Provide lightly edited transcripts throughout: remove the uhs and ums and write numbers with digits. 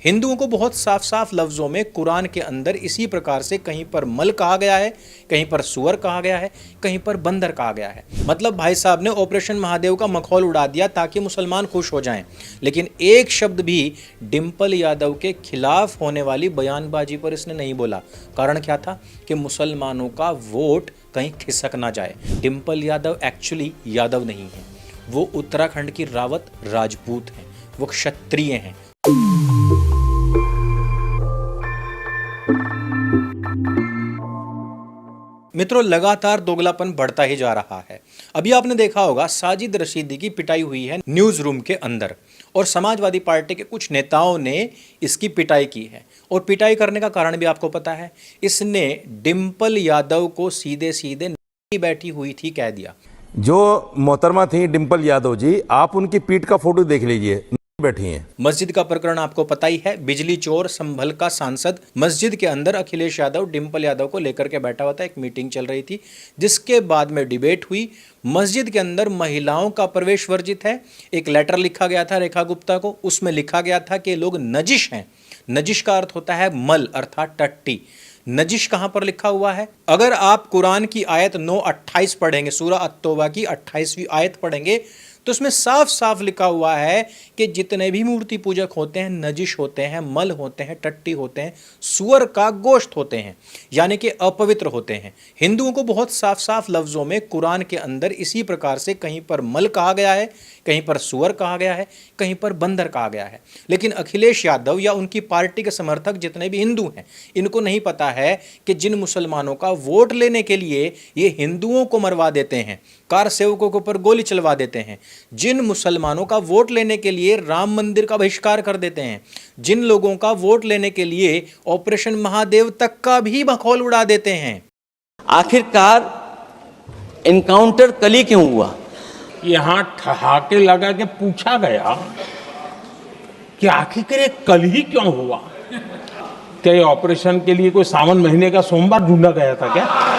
हिंदुओं को बहुत साफ साफ लफ्जों में कुरान के अंदर इसी प्रकार से कहीं पर मल कहा गया है, कहीं पर सुअर कहा गया है, कहीं पर बंदर कहा गया है। मतलब भाई साहब ने ऑपरेशन महादेव का मखौल उड़ा दिया ताकि मुसलमान खुश हो जाएं। लेकिन एक शब्द भी डिंपल यादव के खिलाफ होने वाली बयानबाजी पर इसने नहीं बोला। कारण क्या था कि मुसलमानों का वोट कहीं खिसक ना जाए। डिंपल यादव एक्चुअली यादव नहीं है, वो उत्तराखंड की रावत राजपूत हैं, वो क्षत्रिय हैं। मित्रों, लगातार दोगलापन बढ़ता ही जा रहा है। अभी आपने देखा होगा साजिद रशीदी की पिटाई हुई है न्यूज रूम के अंदर, और समाजवादी पार्टी के कुछ नेताओं ने इसकी पिटाई की है। और पिटाई करने का कारण भी आपको पता है, इसने डिंपल यादव को सीधे सीधे बैठी हुई थी कह दिया। जो मोहतरमा थी डिंपल यादव जी, आप उनकी पीठ का फोटो देख लीजिए, बैठी हैं। मस्जिद का प्रकरण आपको पता ही है। बिजली चोर संभल का सांसद मस्जिद के अंदर अखिलेश यादव डिंपल यादव को लेकर के बैठा हुआ था। एक मीटिंग चल रही थी जिसके बाद में डिबेट हुई। मस्जिद के अंदर महिलाओं का प्रवेश वर्जित है। एक लेटर लिखा गया था रेखा गुप्ता को, उसमें लिखा गया था कि लोग नजिश हैं। नजिश का अर्थ होता है मल अर्थात टट्टी। नजिश कहां पर लिखा हुआ है? अगर आप कुरान की आयत 9:28 पढ़ेंगे, सूरह अत-तौबा की 28वीं आयत पढ़ेंगे, तो उसमें साफ साफ लिखा हुआ है कि जितने भी मूर्ति पूजक होते हैं नजिश होते हैं, मल होते हैं, टट्टी होते हैं, सुअर का गोश्त होते हैं, यानी कि अपवित्र होते हैं। हिंदुओं को बहुत साफ साफ लफ्जों में कुरान के अंदर इसी प्रकार से कहीं पर मल कहा गया है, कहीं पर सुअर कहा गया है, कहीं पर बंदर कहा गया है। लेकिन अखिलेश यादव या उनकी पार्टी के समर्थक जितने भी हिंदू हैं, इनको नहीं पता है कि जिन मुसलमानों का वोट लेने के लिए ये हिंदुओं को मरवा देते हैं, कार सेवकों के ऊपर गोली चलवा देते हैं, जिन मुसलमानों का वोट लेने के लिए राम मंदिर का बहिष्कार कर देते हैं, जिन लोगों का वोट लेने के लिए ऑपरेशन महादेव तक का भी मखौल उड़ा देते हैं। आखिरकार एनकाउंटर कल ही क्यों हुआ? यहां ठहाके लगा के पूछा गया कि आखिर ये कल ही क्यों हुआ? क्या ये ऑपरेशन के लिए कोई सावन महीने का सोमवार ढूंढा गया था क्या?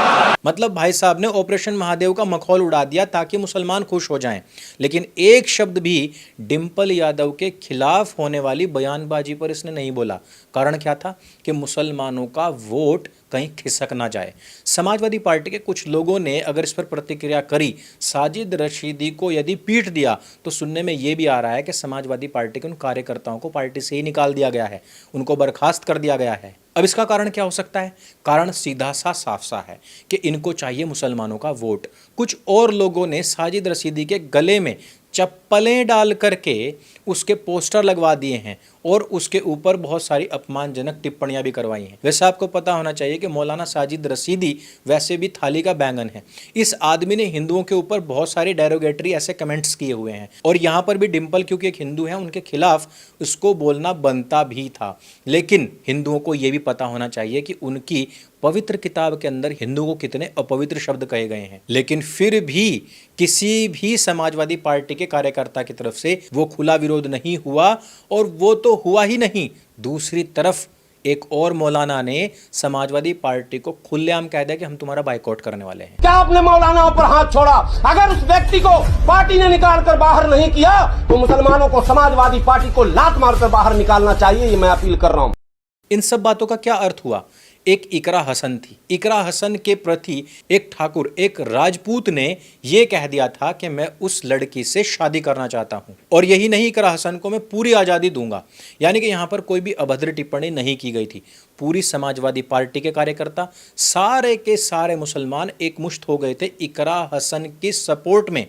मतलब भाई साहब ने ऑपरेशन महादेव का मखौल उड़ा दिया ताकि मुसलमान खुश हो जाएं। लेकिन एक शब्द भी डिंपल यादव के खिलाफ होने वाली बयानबाजी पर इसने नहीं बोला। कारण क्या था कि मुसलमानों का वोट कहीं खिसक ना जाए। समाजवादी पार्टी के कुछ लोगों ने अगर इस पर प्रतिक्रिया करी, साजिद रशीदी को यदि पीट दिया, तो सुनने में ये भी आ रहा है कि समाजवादी पार्टी के उन कार्यकर्ताओं को पार्टी से ही निकाल दिया गया है, उनको बर्खास्त कर दिया गया है। अब इसका कारण क्या हो सकता है? कारण सीधा सा साफ सा है कि इनको चाहिए मुसलमानों का वोट। कुछ और लोगों ने साजिद रशीदी के गले में चप्पलें डाल करके उसके पोस्टर लगवा दिए हैं और उसके ऊपर बहुत सारी अपमानजनक टिप्पणियां भी करवाई हैं। वैसे आपको पता होना चाहिए कि मौलाना साजिद रशीदी वैसे भी थाली का बैंगन है। इस आदमी ने हिंदुओं के ऊपर बहुत सारे डेरोगेटरी ऐसे कमेंट्स किए हुए हैं, और यहाँ पर भी डिंपल क्योंकि एक हिंदू है, उनके खिलाफ उसको बोलना बनता भी था। लेकिन हिंदुओं को यह भी पता होना चाहिए कि उनकी पवित्र किताब के अंदर हिंदू को कितने अपवित्र शब्द कहे गए हैं। लेकिन फिर भी किसी भी समाजवादी पार्टी के कार्यकर्ता की तरफ से वो खुला विरोध नहीं हुआ, और वो तो हुआ ही नहीं, दूसरी तरफ एक और मौलाना ने समाजवादी पार्टी को खुलेआम कह दिया कि हम तुम्हारा बाइकआउट करने वाले हैं। क्या आपने मौलानाओं पर हाथ छोड़ा? अगर उस व्यक्ति को पार्टी ने निकाल कर बाहर नहीं किया तो मुसलमानों को समाजवादी पार्टी को लात मारकर बाहर निकालना चाहिए, ये मैं अपील कर रहा हूं। इन सब बातों का क्या अर्थ हुआ? एक इकरा हसन थी। इकरा हसन के प्रति एक ठाकुर, एक राजपूत ने यह कह दिया था कि मैं उस लड़की से शादी करना चाहता हूं, और यही नहीं, इकरा हसन को मैं पूरी आज़ादी दूंगा। यानी कि यहां पर कोई भी अभद्र टिप्पणी नहीं की गई थी। पूरी समाजवादी पार्टी के कार्यकर्ता, सारे के सारे मुसलमान एक मुश्त हो गए थे इकरा हसन की सपोर्ट में।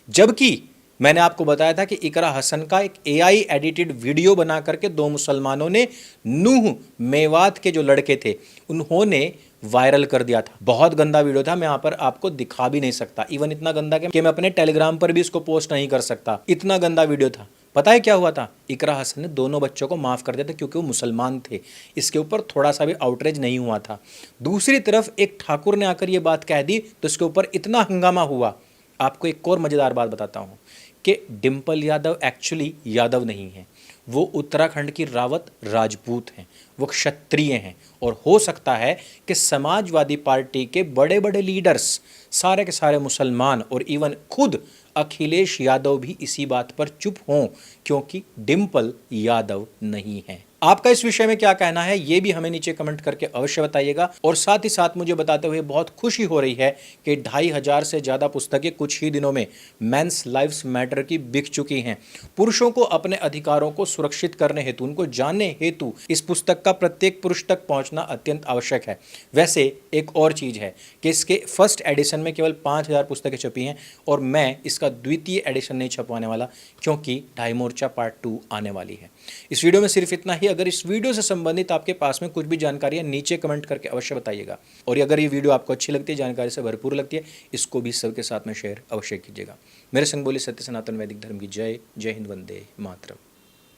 जबकि मैंने आपको बताया था कि इकरा हसन का एक AI एडिटेड वीडियो बना करके दो मुसलमानों ने, नूह मेवात के जो लड़के थे, उन्होंने वायरल कर दिया था। बहुत गंदा वीडियो था, मैं यहाँ पर आपको दिखा भी नहीं सकता। इवन इतना गंदा कि मैं अपने टेलीग्राम पर भी इसको पोस्ट नहीं कर सकता, इतना गंदा वीडियो था। पता है क्या हुआ था? इकरा हसन ने दोनों बच्चों को माफ़ कर दिया था क्योंकि वो मुसलमान थे। इसके ऊपर थोड़ा सा भी आउटरीच नहीं हुआ था। दूसरी तरफ एक ठाकुर ने आकर ये बात कह दी तो इसके ऊपर इतना हंगामा हुआ। आपको एक और मज़ेदार बात बताता हूँ कि डिंपल यादव एक्चुअली यादव नहीं है, वो उत्तराखंड की रावत राजपूत हैं, वो क्षत्रिय हैं। और हो सकता है कि समाजवादी पार्टी के बड़े बड़े लीडर्स, सारे के सारे मुसलमान और इवन खुद अखिलेश यादव भी इसी बात पर चुप हों, क्योंकि डिंपल यादव नहीं है। आपका इस विषय में क्या कहना है ये भी हमें नीचे कमेंट करके अवश्य बताइएगा। और साथ ही साथ मुझे बताते हुए बहुत खुशी हो रही है कि 2500 से ज़्यादा पुस्तकें कुछ ही दिनों में मेंस लाइव्स मैटर की बिक चुकी हैं। पुरुषों को अपने अधिकारों को सुरक्षित करने हेतु, उनको जानने हेतु इस पुस्तक का प्रत्येक पुरुष तक पहुंचना अत्यंत आवश्यक है। वैसे एक और चीज़ है कि इसके फर्स्ट एडिशन में केवल 5000 पुस्तकें छपी हैं और मैं इसका द्वितीय एडिशन नहीं छपवाने वाला क्योंकि ढाई मोर्चा पार्ट 2 आने वाली है। इस वीडियो में सिर्फ इतना ही। अगर इस वीडियो से संबंधित आपके पास में कुछ भी जानकारी है नीचे कमेंट करके अवश्य बताइएगा। और अगर ये वीडियो आपको अच्छी लगती है, जानकारी से भरपूर लगती है, इसको भी सबके साथ में शेयर अवश्य कीजिएगा। मेरे संग बोली सत्य सनातन वैदिक धर्म की जय। जय हिंद, वंदे मातरम।